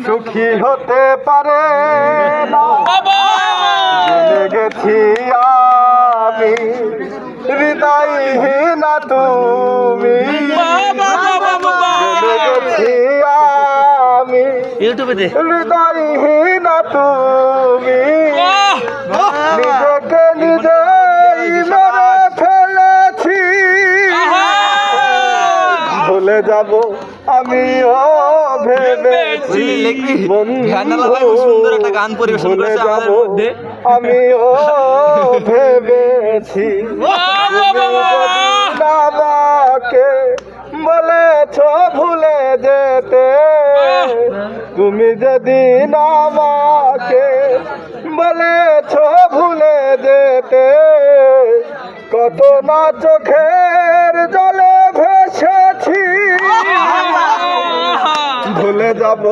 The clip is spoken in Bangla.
সুখী হতে পারে না জেনে গেছি আমি হৃদয়হীনা তুমি জেনে গেছি আমি হৃদয়হীনা তুমি নিজেকে নিজেই মেরে ফেলেছি ভুলে যাব আমিও ভেবেছি সুন্দর একটা গান পরিবেশন করেছে আমাদের মধ্যে। আমিও ভেবেছি আমাকে বলেছ ভুলে যেতে তুমি যেদিন আমাকে বলেছ ভুলে যেতে কত না চোখের জলে ভেসেছি ভুলে যাব